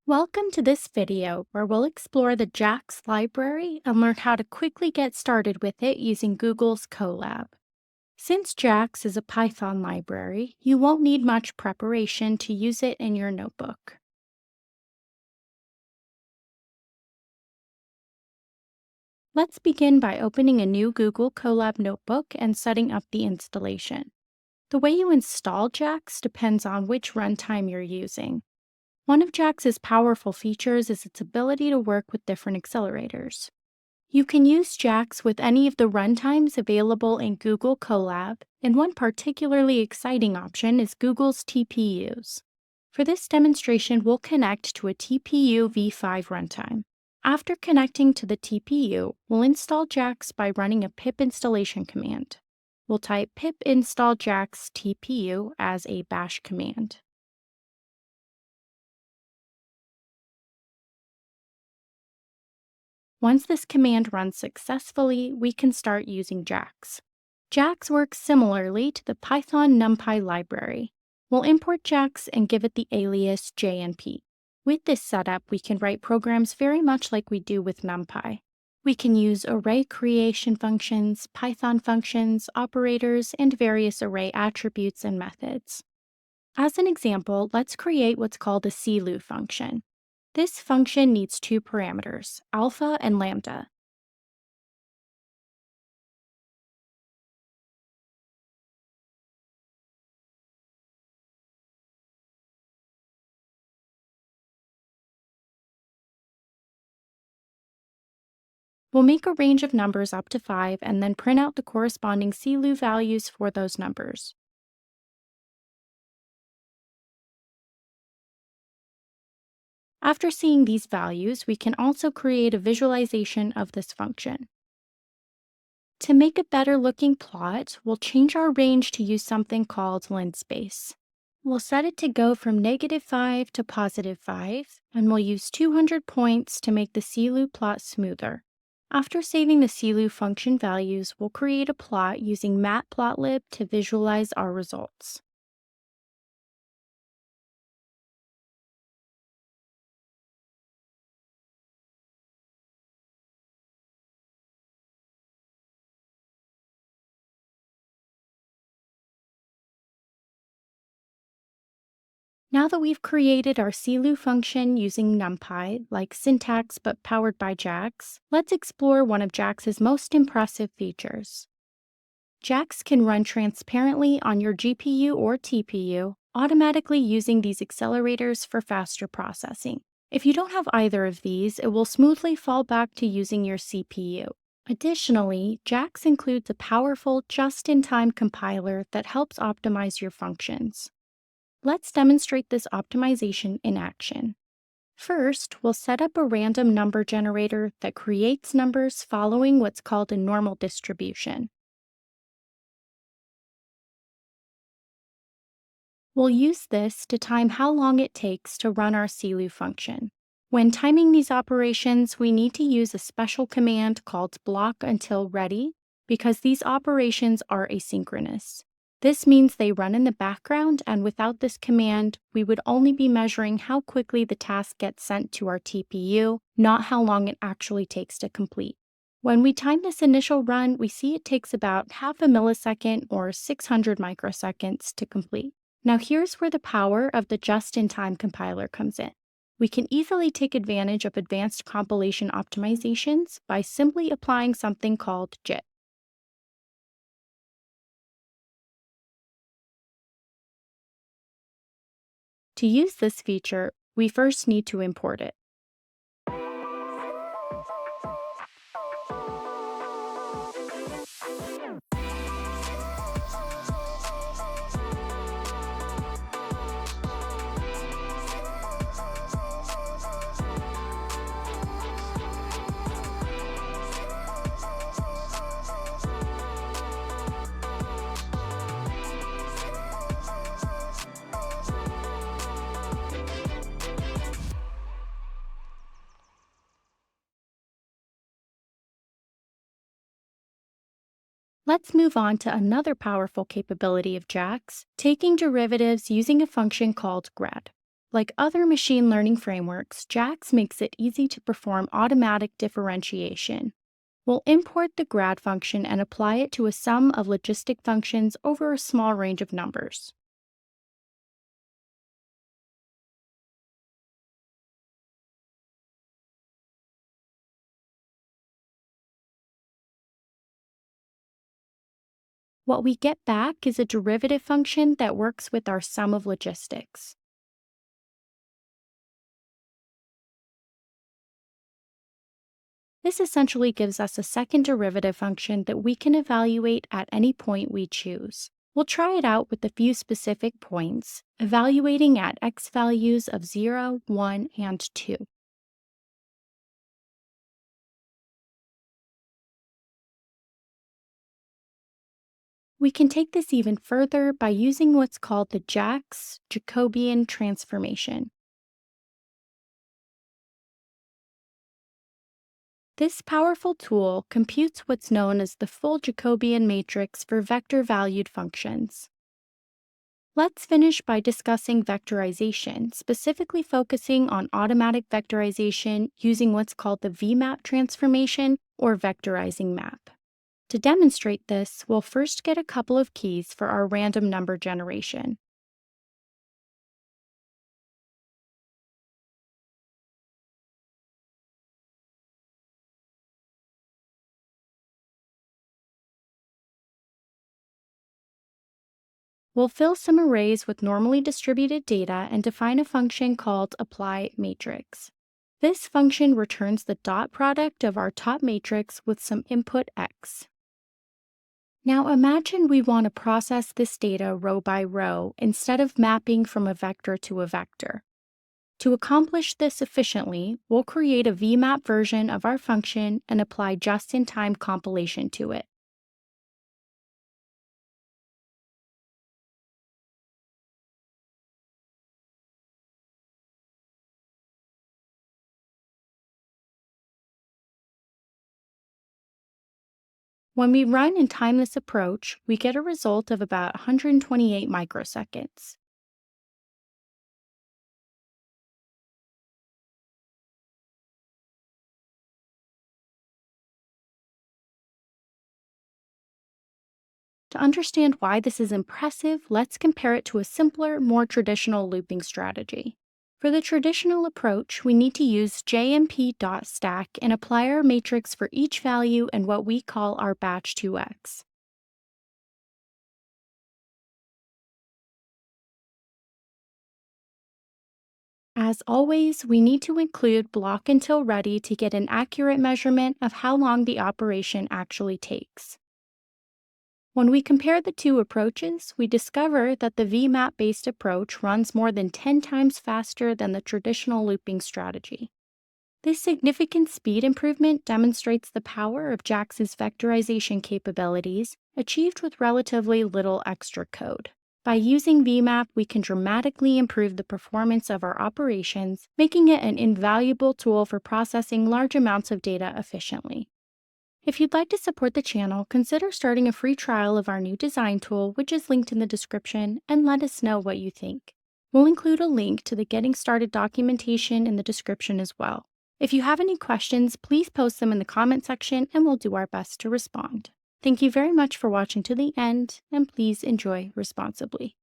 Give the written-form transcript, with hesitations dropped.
Welcome to this video where we'll explore the JAX library and learn how to quickly get started with it using Google's Colab. Since JAX is a Python library, you won't need much preparation to use it in your notebook. Let's begin by opening a new Google Colab notebook and setting up the installation. The way you install JAX depends on which runtime you're using. One of JAX's powerful features is its ability to work with different accelerators. You can use JAX with any of the runtimes available in Google Colab, and one particularly exciting option is Google's TPUs. For this demonstration, we'll connect to a TPU V5 runtime. After connecting to the TPU, we'll install JAX by running a pip installation command. We'll type pip install JAX TPU as a bash command. Once this command runs successfully, we can start using JAX. JAX works similarly to the Python NumPy library. We'll import JAX and give it the alias JNP. With this setup, we can write programs very much like we do with NumPy. We can use array creation functions, Python functions, operators, and various array attributes and methods. As an example, let's create what's called a SELU function. This function needs two parameters, alpha and lambda. We'll make a range of numbers up to 5 and then print out the corresponding SELU values for those numbers. After seeing these values, we can also create a visualization of this function. To make a better looking plot, we'll change our range to use something called linspace. We'll set it to go from -5 to +5, and we'll use 200 points to make the SELU plot smoother. After saving the SELU function values, we'll create a plot using matplotlib to visualize our results. Now that we've created our SELU function using NumPy, like syntax but powered by JAX, let's explore one of JAX's most impressive features. JAX can run transparently on your GPU or TPU, automatically using these accelerators for faster processing. If you don't have either of these, it will smoothly fall back to using your CPU. Additionally, JAX includes a powerful just-in-time compiler that helps optimize your functions. Let's demonstrate this optimization in action. First, we'll set up a random number generator that creates numbers following what's called a normal distribution. We'll use this to time how long it takes to run our SELU function. When timing these operations, we need to use a special command called block-until-ready because these operations are asynchronous. This means they run in the background, and without this command, we would only be measuring how quickly the task gets sent to our TPU, not how long it actually takes to complete. When we time this initial run, we see it takes about half a millisecond or 600 microseconds to complete. Now here's where the power of the just-in-time compiler comes in. We can easily take advantage of advanced compilation optimizations by simply applying something called JIT. To use this feature, we first need to import it. Let's move on to another powerful capability of JAX, taking derivatives using a function called grad. Like other machine learning frameworks, JAX makes it easy to perform automatic differentiation. We'll import the grad function and apply it to a sum of logistic functions over a small range of numbers. What we get back is a derivative function that works with our sum of logistics. This essentially gives us a second derivative function that we can evaluate at any point we choose. We'll try it out with a few specific points, evaluating at x values of 0, 1, and 2. We can take this even further by using what's called the JAX Jacobian transformation. This powerful tool computes what's known as the full Jacobian matrix for vector-valued functions. Let's finish by discussing vectorization, specifically focusing on automatic vectorization using what's called the Vmap transformation or vectorizing map. To demonstrate this, we'll first get a couple of keys for our random number generation. We'll fill some arrays with normally distributed data and define a function called apply_matrix. This function returns the dot product of our top matrix with some input x. Now imagine we want to process this data row by row instead of mapping from a vector to a vector. To accomplish this efficiently, we'll create a Vmap version of our function and apply just-in-time compilation to it. When we run and time this approach, we get a result of about 128 microseconds. To understand why this is impressive, let's compare it to a simpler, more traditional looping strategy. For the traditional approach, we need to use jmp.stack and apply our matrix for each value and what we call our batch 2x. As always, we need to include block until ready to get an accurate measurement of how long the operation actually takes. When we compare the two approaches, we discover that the VMAP-based approach runs more than 10 times faster than the traditional looping strategy. This significant speed improvement demonstrates the power of JAX's vectorization capabilities, achieved with relatively little extra code. By using Vmap, we can dramatically improve the performance of our operations, making it an invaluable tool for processing large amounts of data efficiently. If you'd like to support the channel, consider starting a free trial of our new design tool, which is linked in the description, and let us know what you think. We'll include a link to the Getting Started documentation in the description as well. If you have any questions, please post them in the comment section and we'll do our best to respond. Thank you very much for watching to the end, and please enjoy responsibly.